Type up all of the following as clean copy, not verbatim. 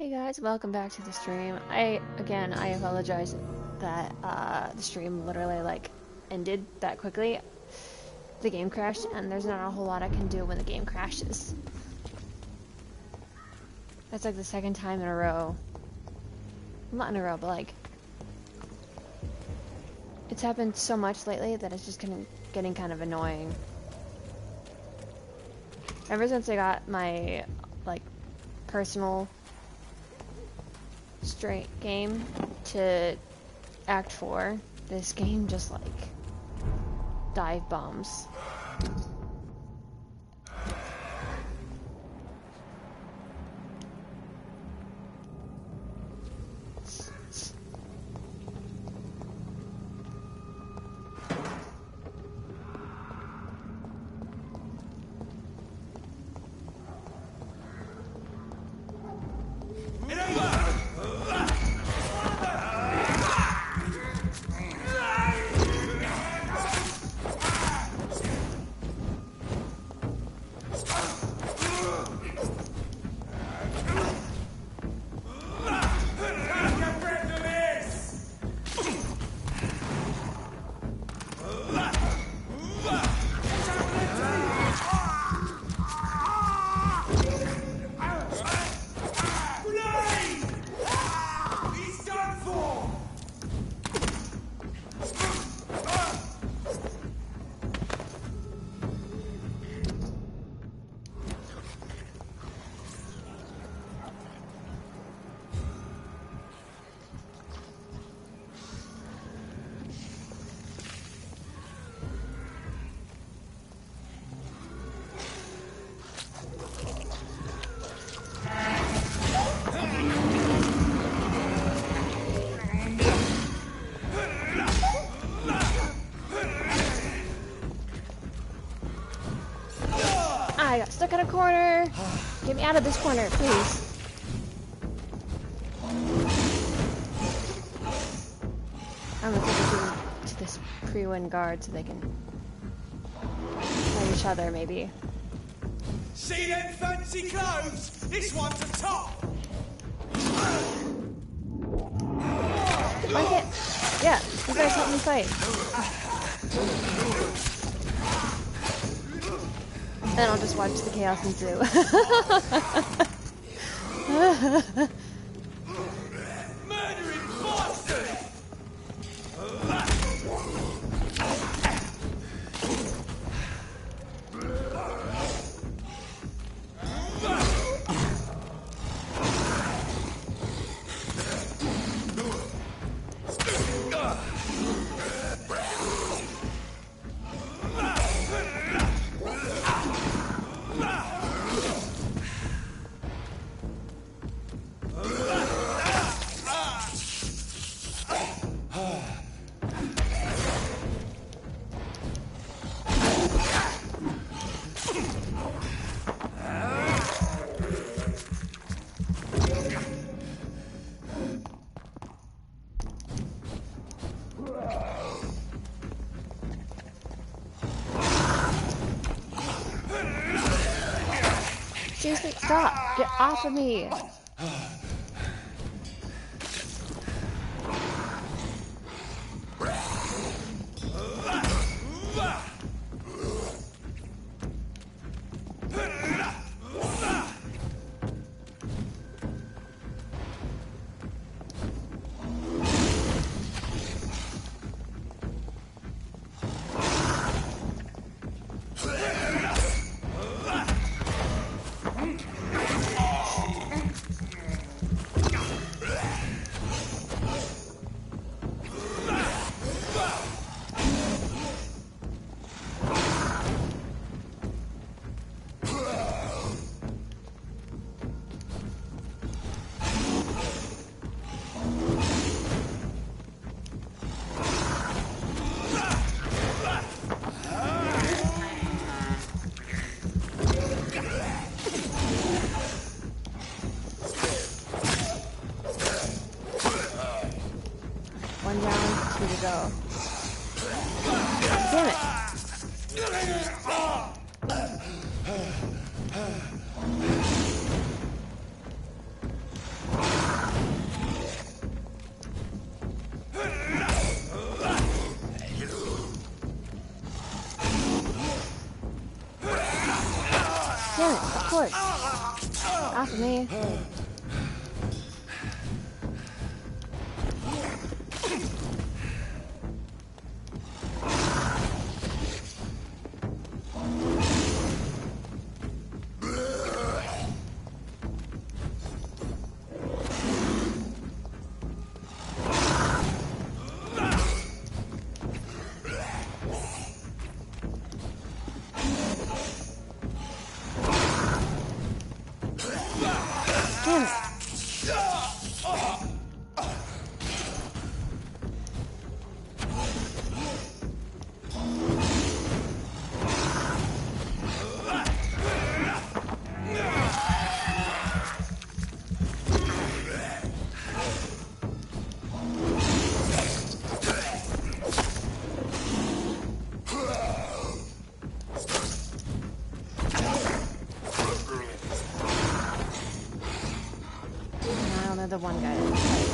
Hey guys, welcome back to the stream. Again, I apologize that the stream literally ended that quickly. The game crashed and there's not a whole lot I can do when the game crashes. That's like the second time in a row. Not in a row, but it's happened so much lately that it's just getting kind of annoying. Ever since I got my personal straight game to Act 4, this game just dive bombs. I got stuck in a corner. Get me out of this corner, please. I'm gonna take it to this pre-win guard so they can fight each other, maybe. See them fancy clothes? This one's a top. Why can't? Yeah, you guys help me fight. Then I'll just watch the chaos ensue. Murdering bastard! Seriously, stop! Get off of me! One down, two to go. Damn it! course. Off of me. Damn it. I don't know the one guy that's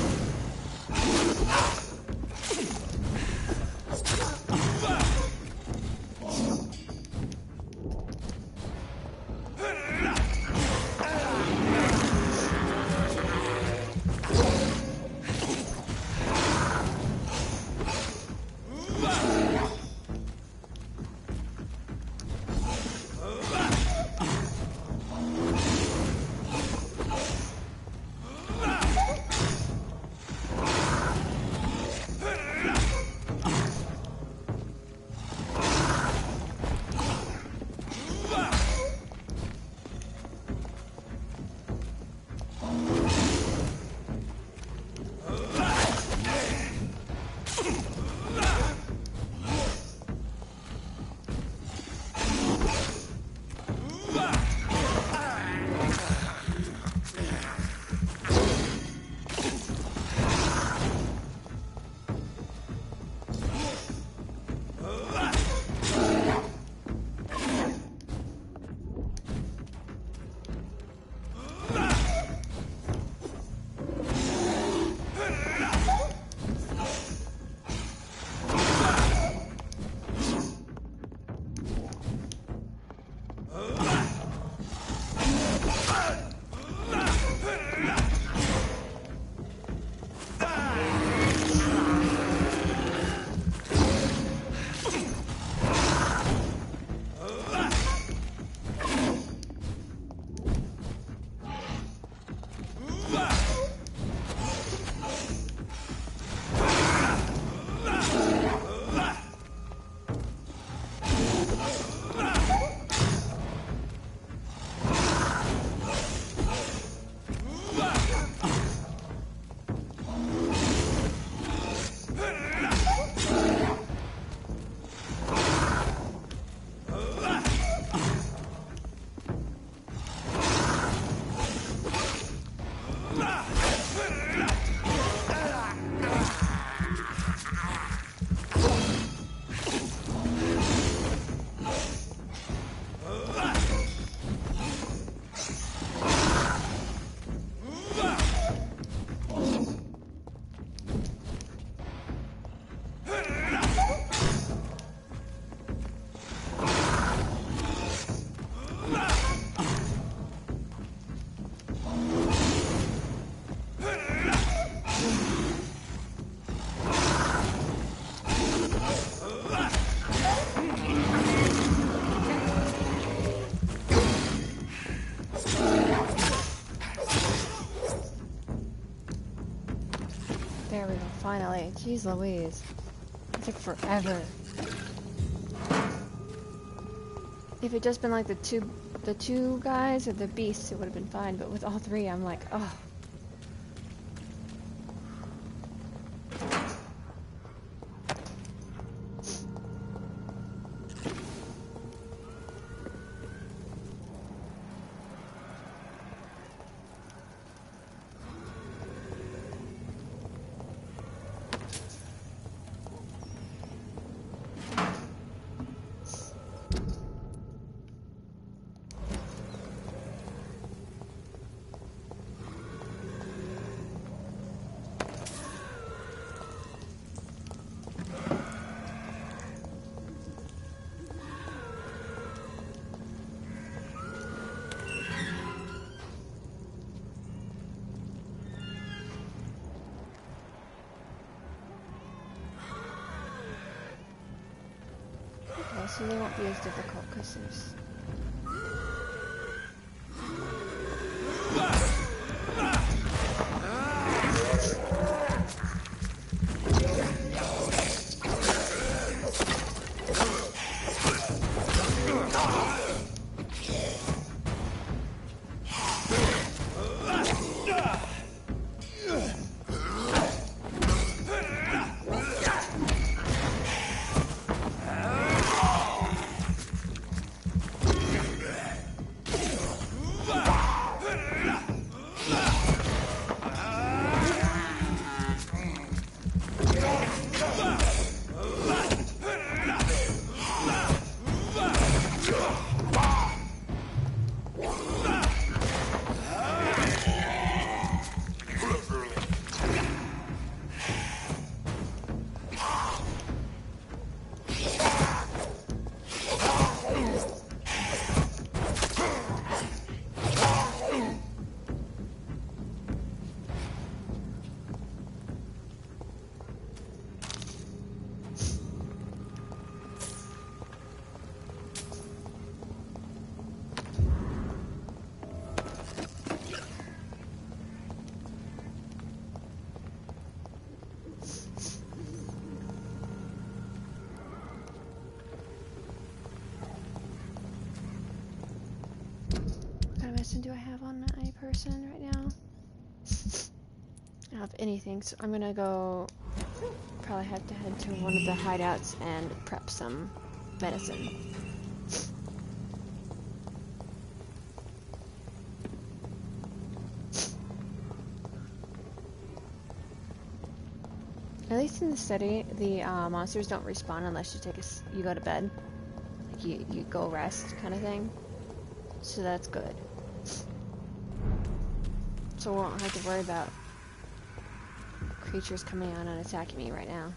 There we go, finally. Jeez Louise. It took forever. If it just been like the two guys or the beasts, it would have been fine, but with all three, I'm like, oh. So they won't be as difficult because there's... What kind of medicine do I have on my person right now? I don't have anything, so I'm gonna go... Probably have to head to one of the hideouts and prep some medicine. At least in the city, the monsters don't respawn unless you you go to bed. Like you go rest kind of thing. So that's good. So we won't have to worry about creatures coming on and attacking me right now.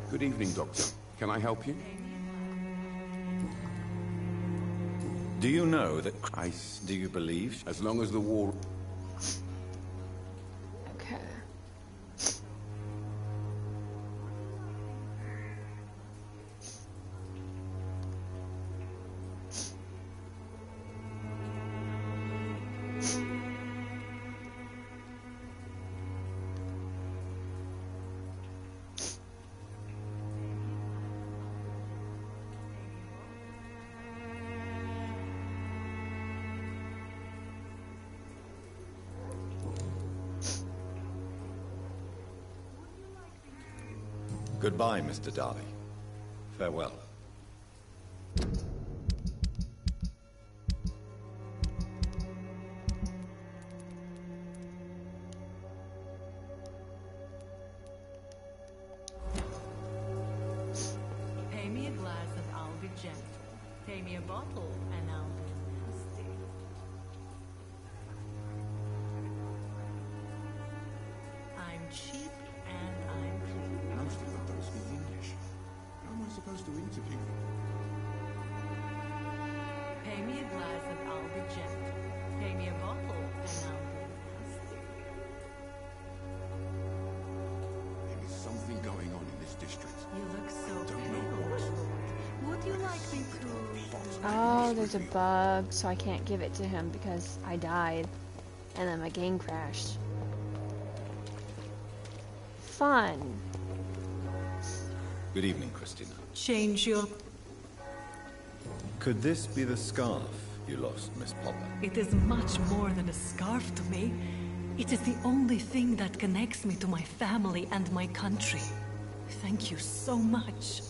Good evening, Doctor. Can I help you? Do you know that... Do you believe? As long as the war... Okay. Goodbye, Mr. Darley. Farewell. Pay me a glass and I'll be gentle. Pay me a bottle and I'll be nasty. I'm cheap and I'm clean. Most of them don't speak English. How am I supposed to interview them? Pay me a glass and I'll be gentle. Pay me a bottle and I'll be nasty. There is something going on in this district. You look so Don't know pale, what. Lord. Would you like me to... Oh, there's a bug, so I can't give it to him because I died. and then my game crashed. Fun. Good evening, Christina. Change your... Could this be the scarf you lost, Miss Popper? It is much more than a scarf to me. It is the only thing that connects me to my family and my country. Thank you so much.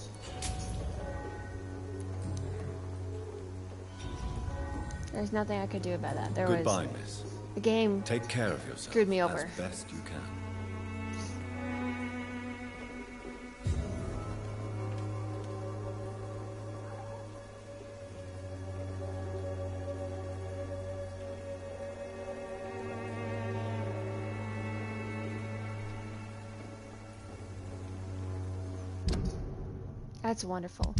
There's nothing I could do about that. Goodbye, miss. The game Take care of yourself. screwed me over. As best you can. That's wonderful.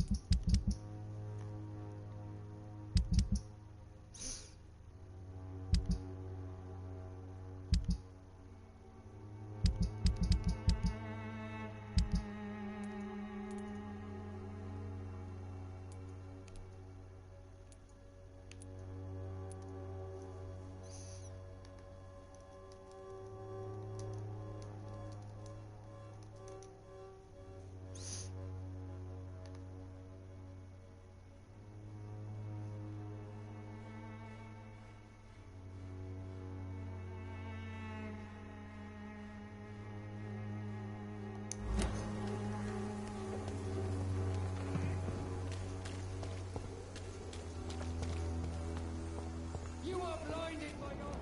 You are blinded by your...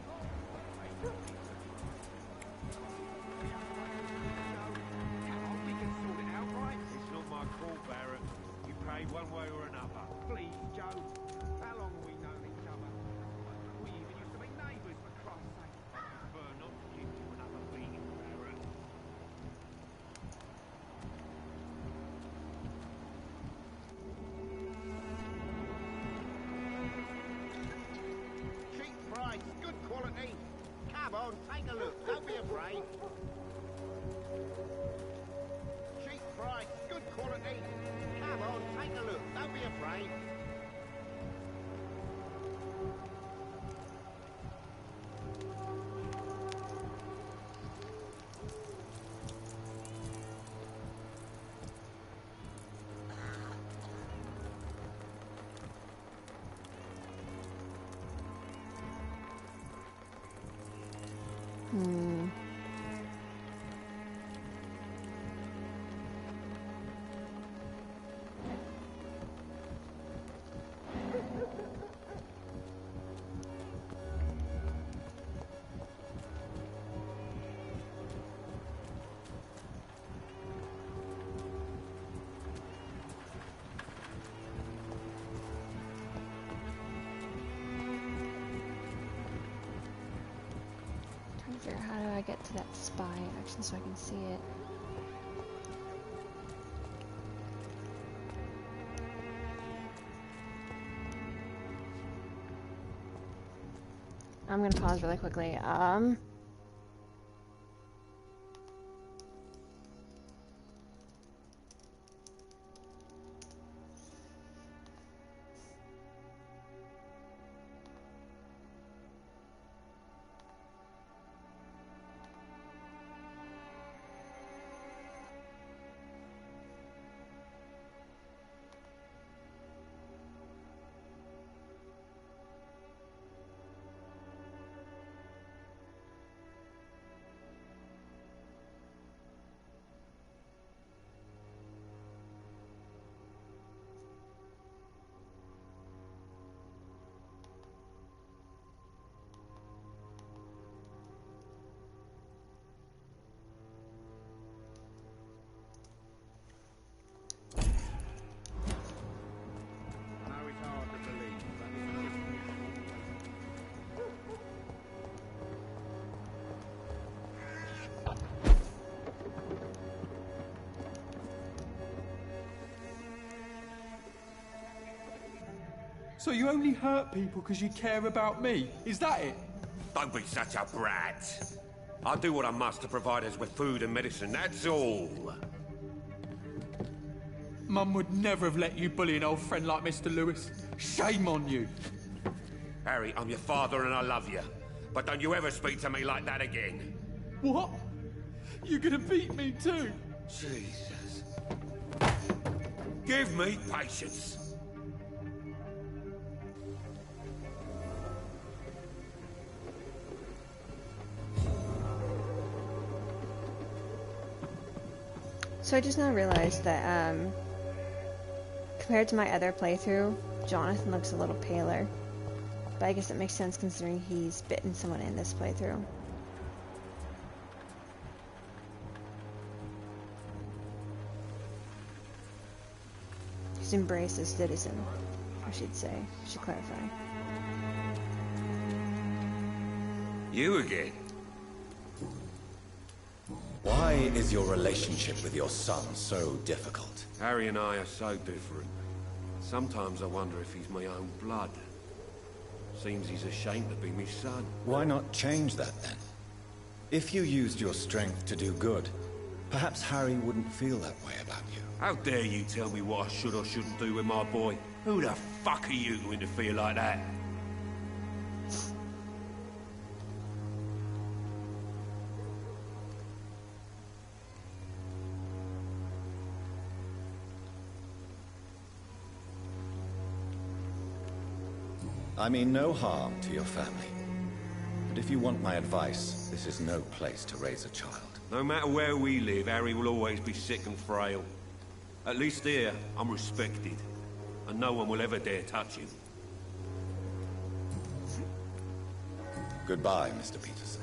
We can sort it out, right? It's not my call, Barrett. You pay one way or another. Please, Joe. How long have we known each other? We even used to be neighbours, for Christ's sake. I prefer not to give you another beating, Barrett. Cheap price, good quality. Come on, take a look. Don't be afraid. Cheap price, good quality. Come on, take a look. Don't be afraid. Trying to figure out how do I get to that spy action so I can see it. I'm gonna pause really quickly. I know it's hard to believe, but So you only hurt people because you care about me? Is that it? Don't be such a brat. I do what I must to provide us with food and medicine, that's all. Mum would never have let you bully an old friend like Mr. Lewis. Shame on you. Harry, I'm your father and I love you. But don't you ever speak to me like that again. What? You're gonna beat me too? Jesus. Give me patience. So I just now realized that, compared to my other playthrough, Jonathan looks a little paler. But I guess it makes sense considering he's bitten someone in this playthrough. He's embraced as citizen, I should say. I should clarify. You again? Why is your relationship with your son so difficult? Harry and I are so different. Sometimes I wonder if he's my own blood. Seems he's ashamed to be my son. Why not change that then? If you used your strength to do good, perhaps Harry wouldn't feel that way about you. How dare you tell me what I should or shouldn't do with my boy? Who the fuck are you to interfere like that? I mean no harm to your family. But if you want my advice, this is no place to raise a child. No matter where we live, Harry will always be sick and frail. At least here, I'm respected. And no one will ever dare touch him. Goodbye, Mr. Peterson.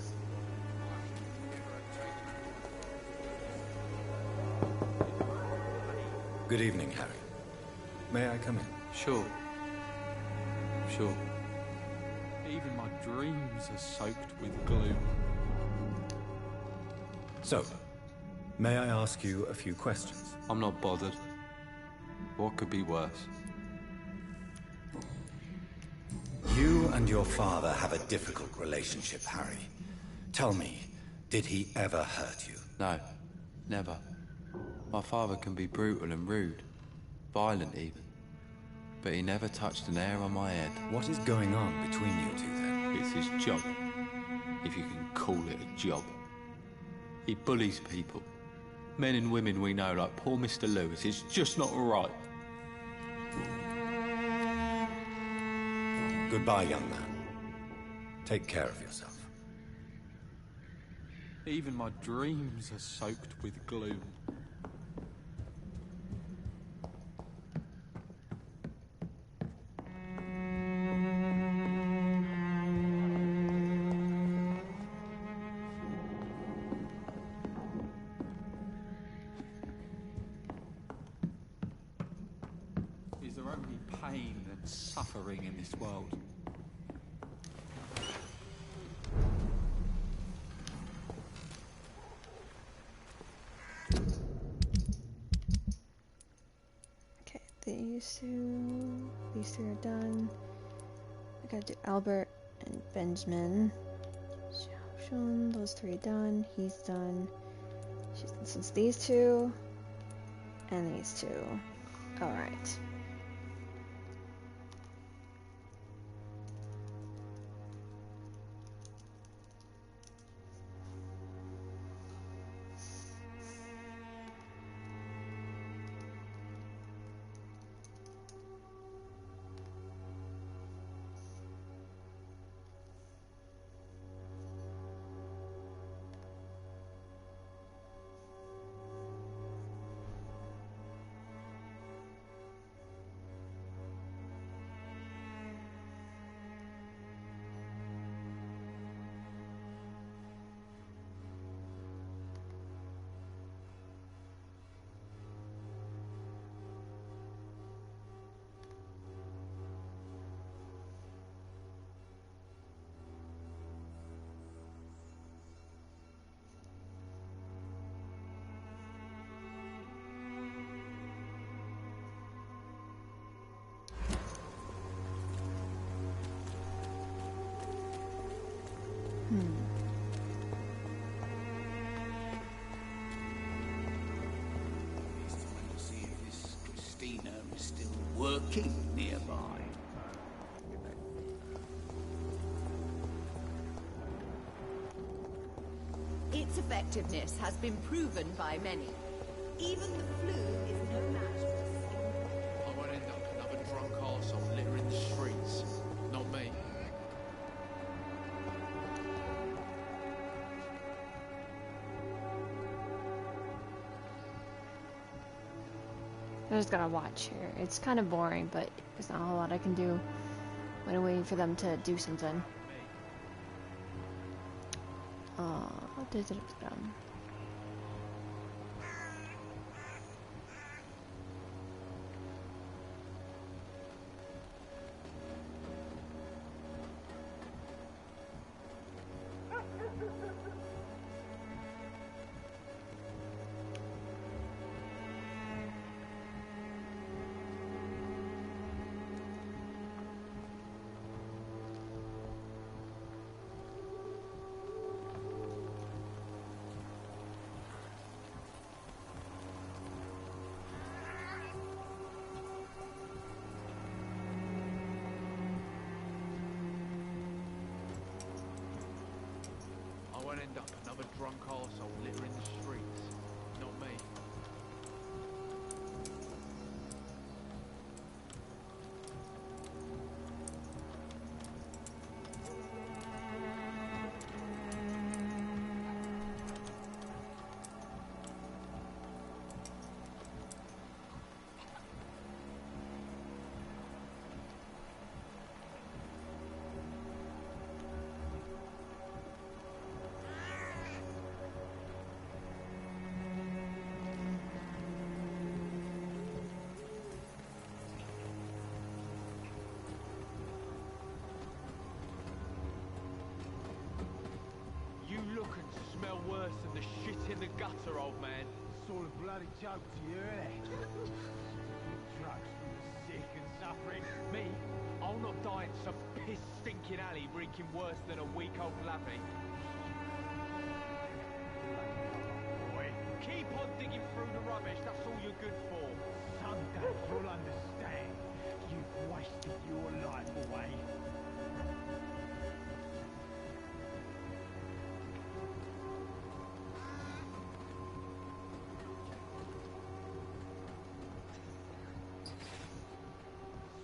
Good evening, Harry. May I come in? Sure. Sure. Even my dreams are soaked with gloom. So, may I ask you a few questions? I'm not bothered. What could be worse? You and your father have a difficult relationship, Harry. Tell me, did he ever hurt you? No, never. My father can be brutal and rude, violent even. But he never touched an hair on my head. What is going on between you two then? It's his job, if you can call it a job. He bullies people. Men and women we know, like poor Mr. Lewis. It's just not right. Goodbye, young man. Take care of yourself. Even my dreams are soaked with gloom. Is there only pain and suffering in this world? Okay, these three are done. I gotta do Albert and Benjamin. Those three done. He's done. Since these two and these two. Alright. See if this Christina is still working nearby. Its effectiveness has been proven by many. Even the flu is no match for a single... I won't end up another drunk arsehole littering the streets. Not me. I just gotta watch here. It's kind of boring, but there's not a whole lot I can do when I'm waiting for them to do something. I won't end up another drunk arsehole littering the streets. Not me. You look and smell worse than the shit in the gutter, old man. Sort of bloody joke to you, innit? Drugs for the sick and suffering. Me? I'll not die in some piss-stinking alley reeking worse than a week-old lavvy. Boy, Keep on digging through the rubbish, that's all you're good for. someday you'll understand. You've wasted your life away.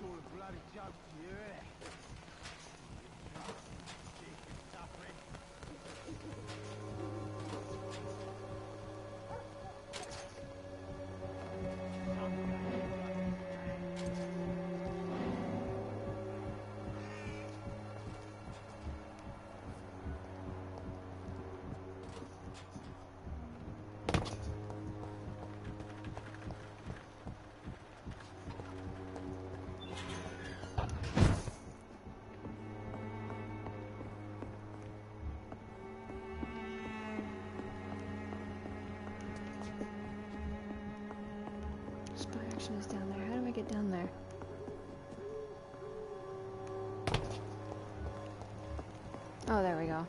Sort of bloody joke to you, innit? Drugs for the sick and suffering. Spy action is down there. How do I get down there? Oh, there we go.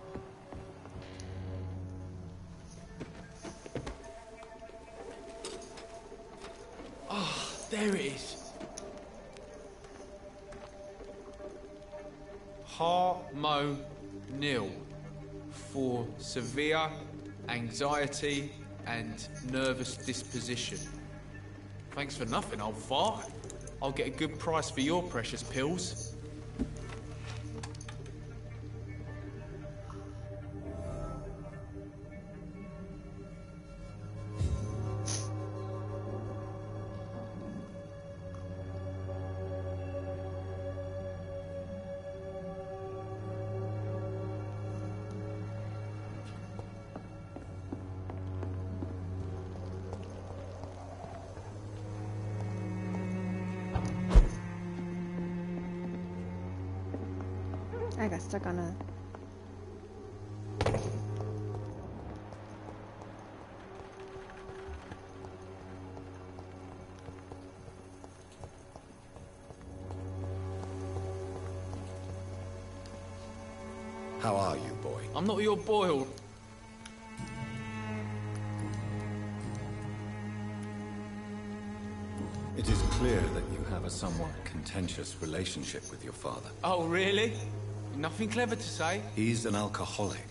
Ah, there it is. Harmonil for severe anxiety and nervous disposition. Thanks for nothing, old fart. I'll get a good price for your precious pills. I got stuck on a... How are you, boy? I'm not your boy, or... It is clear that you have a somewhat contentious relationship with your father. Oh, really? Nothing clever to say? He's an alcoholic.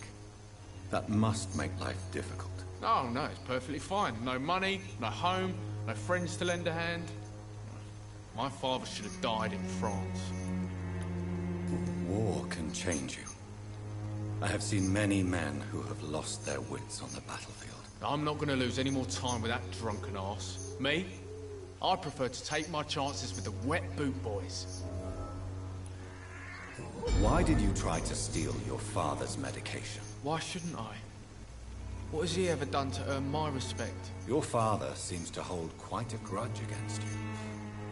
That must make life difficult. Oh, no, it's perfectly fine. No money, no home, no friends to lend a hand. My father should have died in France. War can change you. I have seen many men who have lost their wits on the battlefield. I'm not going to lose any more time with that drunken arse. Me? I prefer to take my chances with the wet boot boys. Why did you try to steal your father's medication? Why shouldn't I? What has he ever done to earn my respect? Your father seems to hold quite a grudge against you.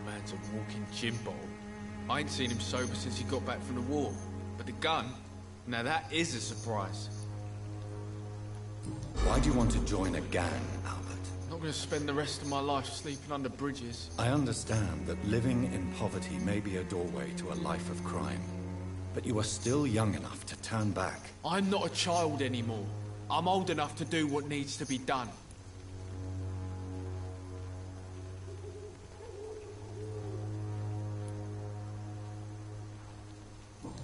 Man's a walking gym bottle. I ain't seen him sober since he got back from the war. But the gun? Now that is a surprise. Why do you want to join a gang, Albert? I'm not going to spend the rest of my life sleeping under bridges. I understand that living in poverty may be a doorway to a life of crime. But you are still young enough to turn back. I'm not a child anymore. I'm old enough to do what needs to be done.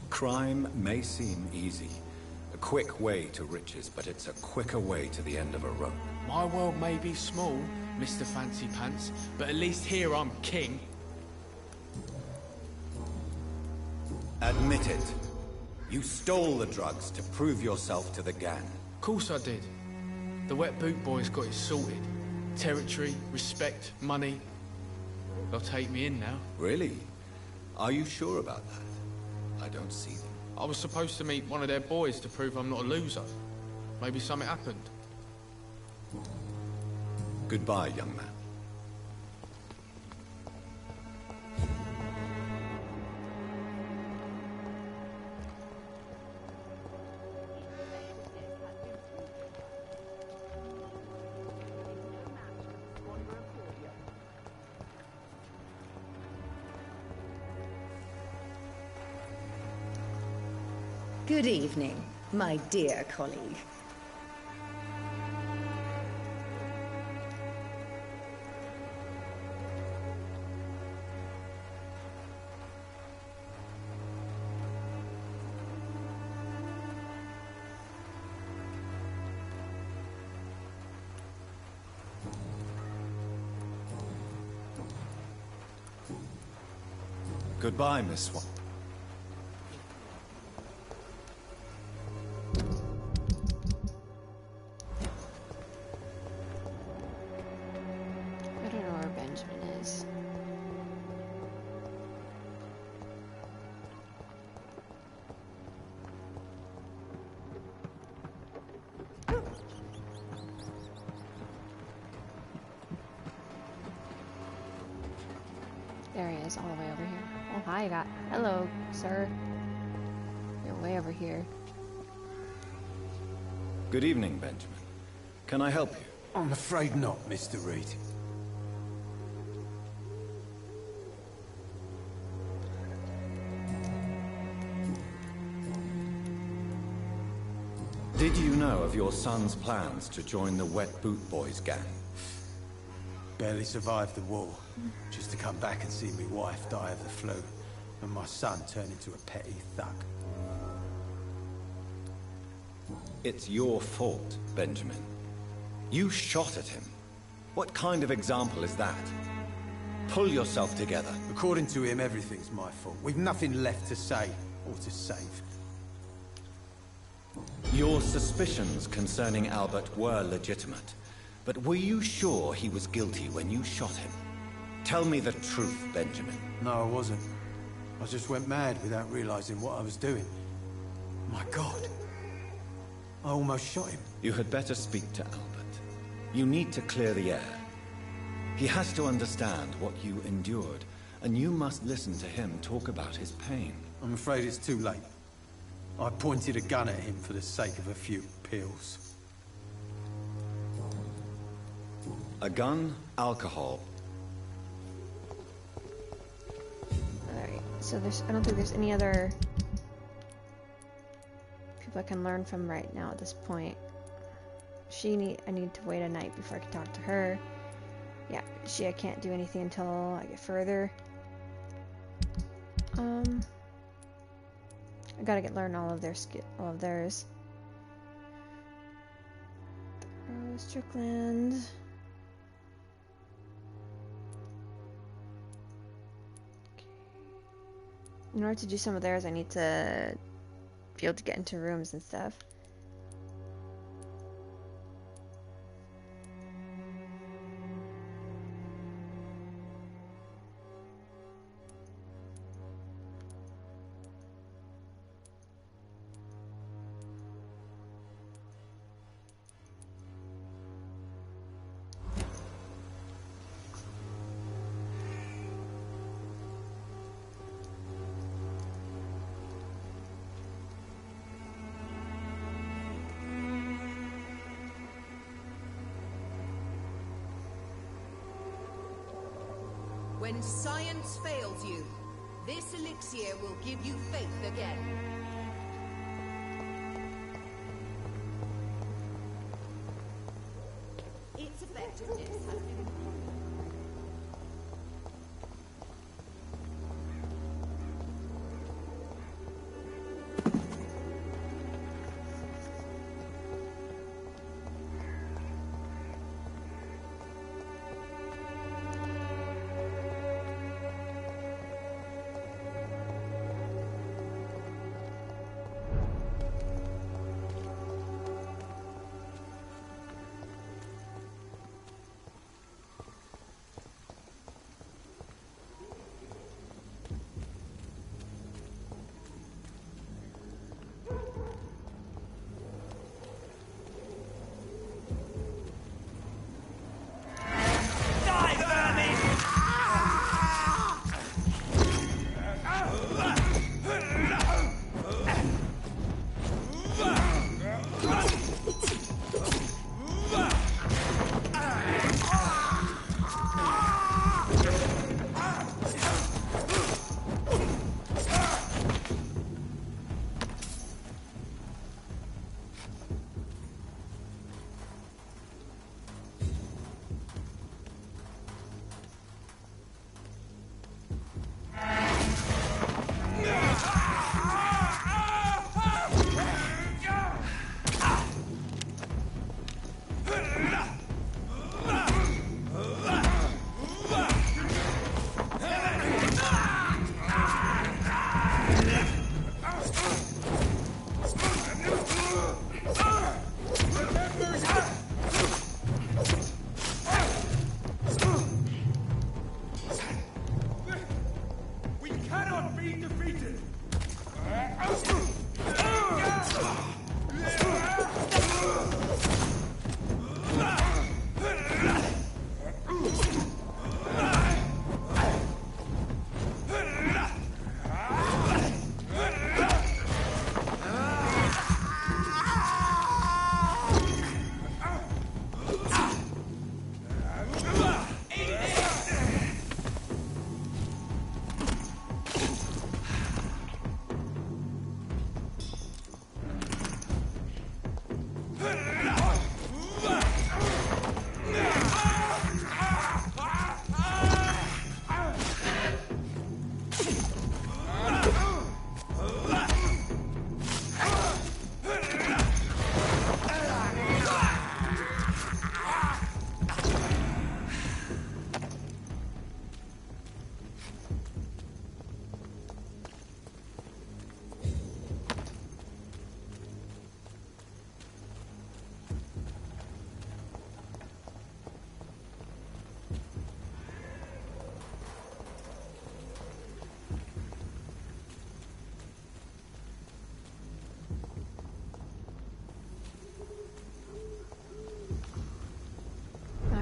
Crime may seem easy. A quick way to riches, but it's a quicker way to the end of a rope. My world may be small, Mr. Fancy Pants, but at least here I'm king. Admit it. You stole the drugs to prove yourself to the gang. Of course I did. The wet boot boys got it sorted. Territory, respect, money. They'll take me in now. Really? Are you sure about that? I don't see them. I was supposed to meet one of their boys to prove I'm not a loser. Maybe something happened. Goodbye, young man. Good evening, my dear colleague. Goodbye, Miss Swan. I don't know where Benjamin is. There he is, all the way over here. Oh, hi, hello, sir. You're way over here. Good evening, Benjamin. Can I help you? I'm afraid not, Mr. Reed. Did you know of your son's plans to join the Wet Boot Boys gang? Barely survived the war, just to come back and see my wife die of the flu, and my son turn into a petty thug. It's your fault, Benjamin. You shot at him. What kind of example is that? Pull yourself together. According to him, everything's my fault. We've nothing left to say or to save. Your suspicions concerning Albert were legitimate. But were you sure he was guilty when you shot him? Tell me the truth, Benjamin. No, I wasn't. I just went mad without realizing what I was doing. My God. I almost shot him. You had better speak to Albert. You need to clear the air. He has to understand what you endured, and you must listen to him talk about his pain. I'm afraid it's too late. I pointed a gun at him for the sake of a few pills. A gun, alcohol. Alright, so I don't think there's any other people I can learn from right now at this point. I need to wait a night before I can talk to her. Yeah, I can't do anything until I get further. I gotta learn all of theirs. Strickland. In order to do some of theirs, I need to be able to get into rooms and stuff. When science fails you, this elixir will give you faith again. Its effectiveness has been...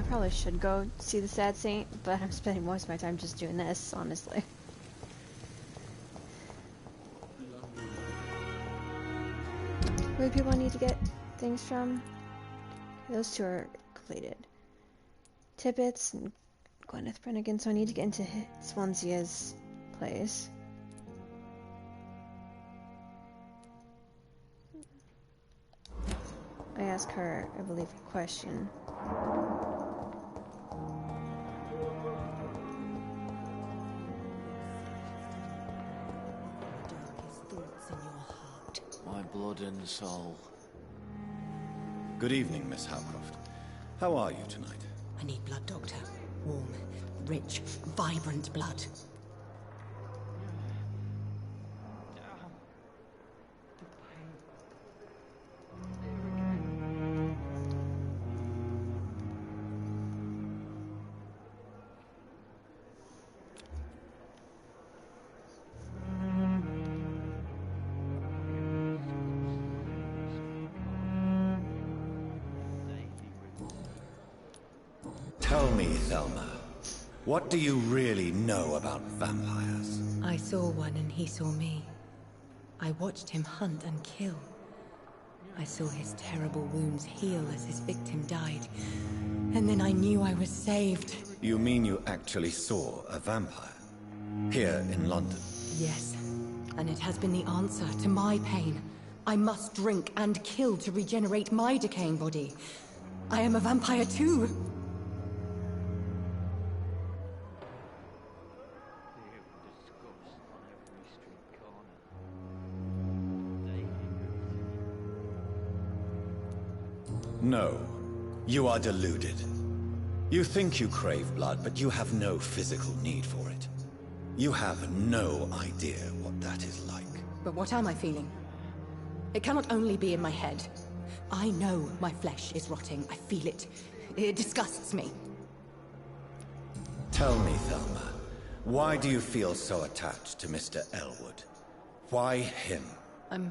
Probably should go see the Sad Saint, but I'm spending most of my time just doing this, honestly. Where do people need to get things from? Those two are completed. Tippett's and Gwyneth Brennigan, so I need to get into Swansea's place. I asked her, I believe, a question. My blood and soul. Good evening, Miss Howcroft. How are you tonight? I need blood, Doctor. Warm, rich, vibrant blood. Tell me, Thelma, what do you really know about vampires? I saw one and he saw me. I watched him hunt and kill. I saw his terrible wounds heal as his victim died. And then I knew I was saved. You mean you actually saw a vampire? Here in London? Yes. And it has been the answer to my pain. I must drink and kill to regenerate my decaying body. I am a vampire too. No, you are deluded. You think you crave blood, but you have no physical need for it. You have no idea what that is like. But what am I feeling? It cannot only be in my head. I know my flesh is rotting. I feel it. It disgusts me. Tell me, Thelma, why do you feel so attached to Mr. Elwood? Why him? I'm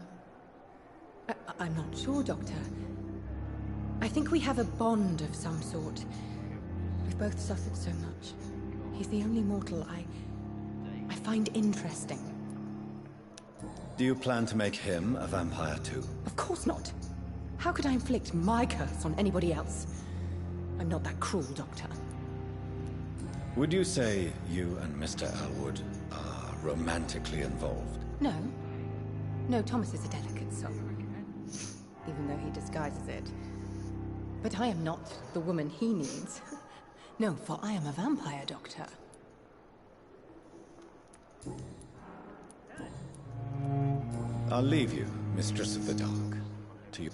not sure, Doctor. I think we have a bond of some sort. We've both suffered so much. He's the only mortal I find interesting. Do you plan to make him a vampire too? Of course not. How could I inflict my curse on anybody else? I'm not that cruel, Doctor. Would you say you and Mr. Elwood are romantically involved? No. No, Thomas is a delicate soul. Even though he disguises it. But I am not the woman he needs. No, for I am a vampire, Doctor. I'll leave you, Mistress of the Dark, to you.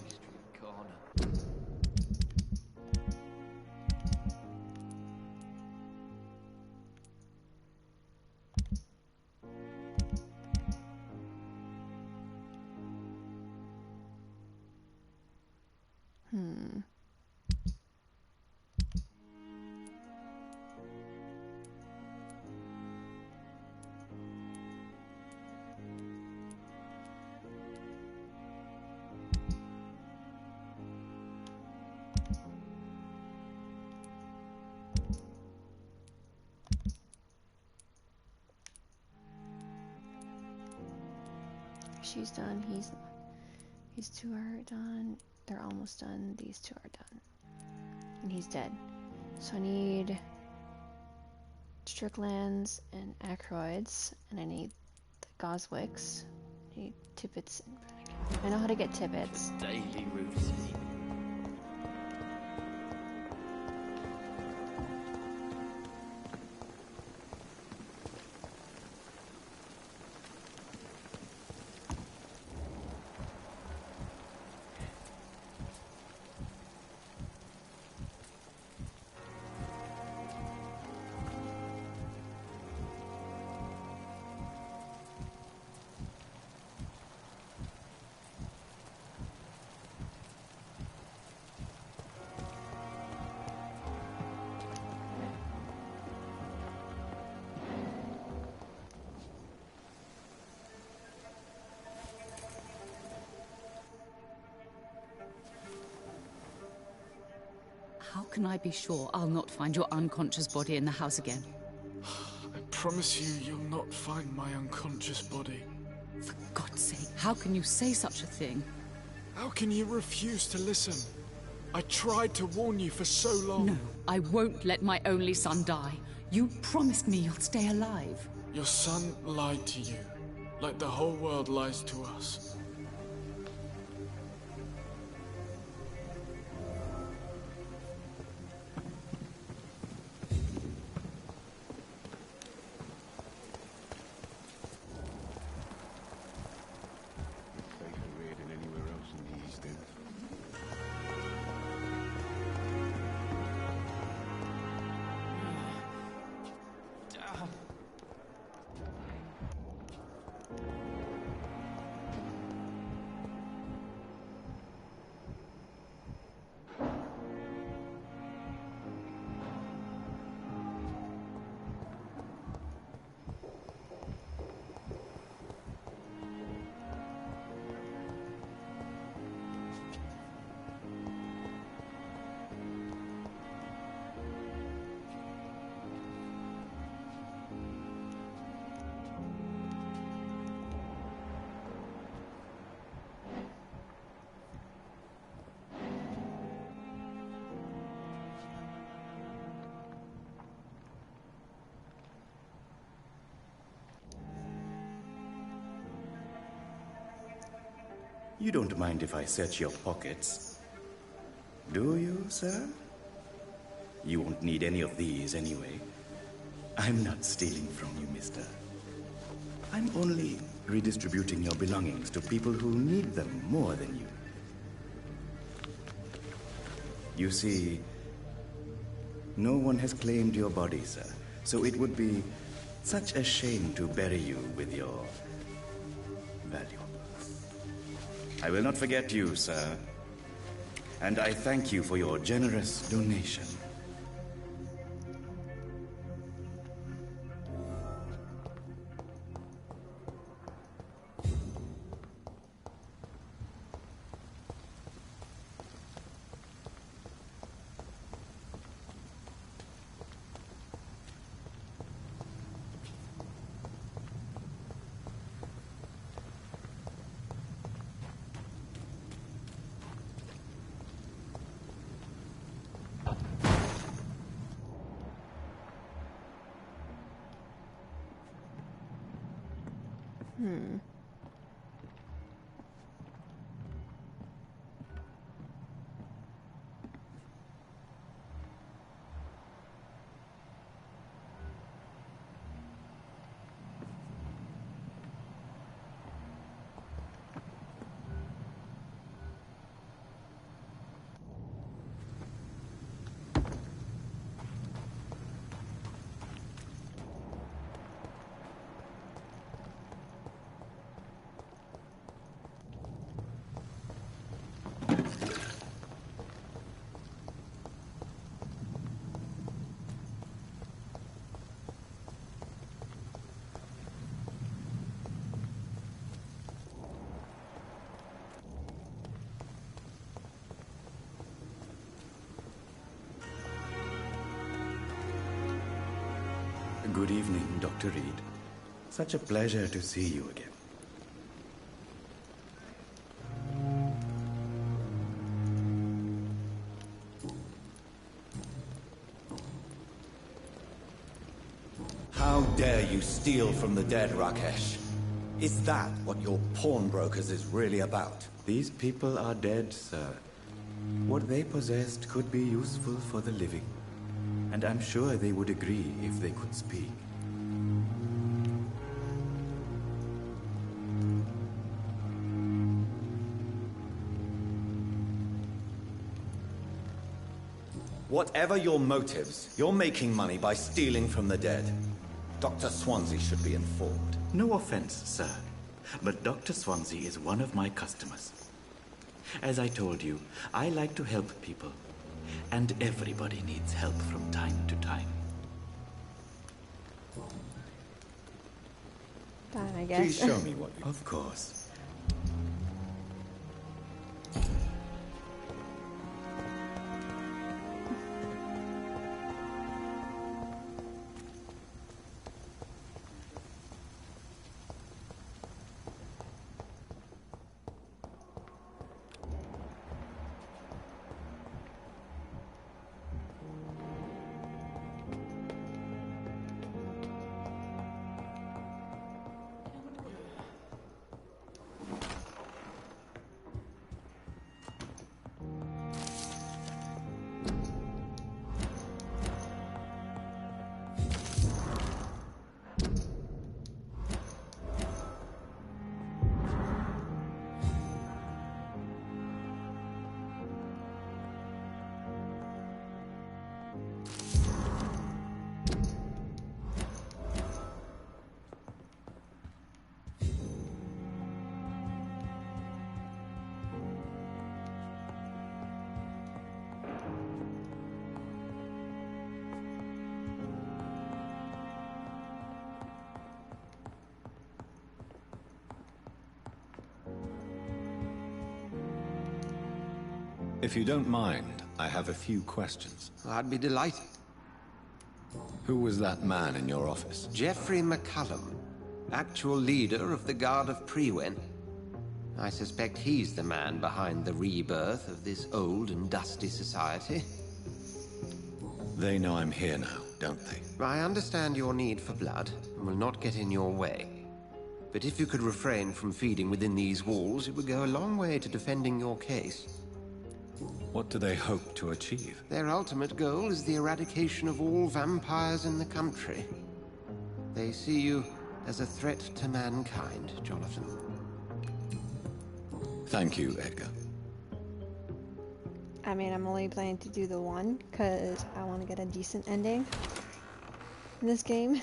She's done. These two are done. They're almost done. These two are done. And he's dead. So I need Stricklands and Ackroyds, and I need the Goswicks. I need Tippets. I know how to get Tippets. Daily routine. How can I be sure I'll not find your unconscious body in the house again? I promise you, you'll not find my unconscious body. For God's sake, how can you say such a thing? How can you refuse to listen? I tried to warn you for so long. No, I won't let my only son die. You promised me you'll stay alive. Your son lied to you, like the whole world lies to us. You don't mind if I search your pockets, do you, sir? You won't need any of these anyway. I'm not stealing from you, mister. I'm only redistributing your belongings to people who need them more than you. You see, no one has claimed your body, sir, so it would be such a shame to bury you with your valuables. I will not forget you, sir, and I thank you for your generous donation. Good evening, Dr. Reed. Such a pleasure to see you again. How dare you steal from the dead, Rakesh? Is that what your pawnbrokers is really about? These people are dead, sir. What they possessed could be useful for the living. And I'm sure they would agree if they could speak. Whatever your motives, you're making money by stealing from the dead. Dr. Swansea should be informed. No offense, sir, but Dr. Swansea is one of my customers. As I told you, I like to help people. And everybody needs help from time to time. Fine, I guess. Please show me what you... Of course. If you don't mind, I have a few questions. I'd be delighted. Who was that man in your office? Geoffrey McCullum, actual leader of the Guard of Prewen. I suspect he's the man behind the rebirth of this old and dusty society. They know I'm here now, don't they? I understand your need for blood and will not get in your way. But if you could refrain from feeding within these walls, it would go a long way to defending your case. What do they hope to achieve? Their ultimate goal is the eradication of all vampires in the country. They see you as a threat to mankind, Jonathan. Thank you, Edgar. I mean, I'm only planning to do the one, because I want to get a decent ending in this game.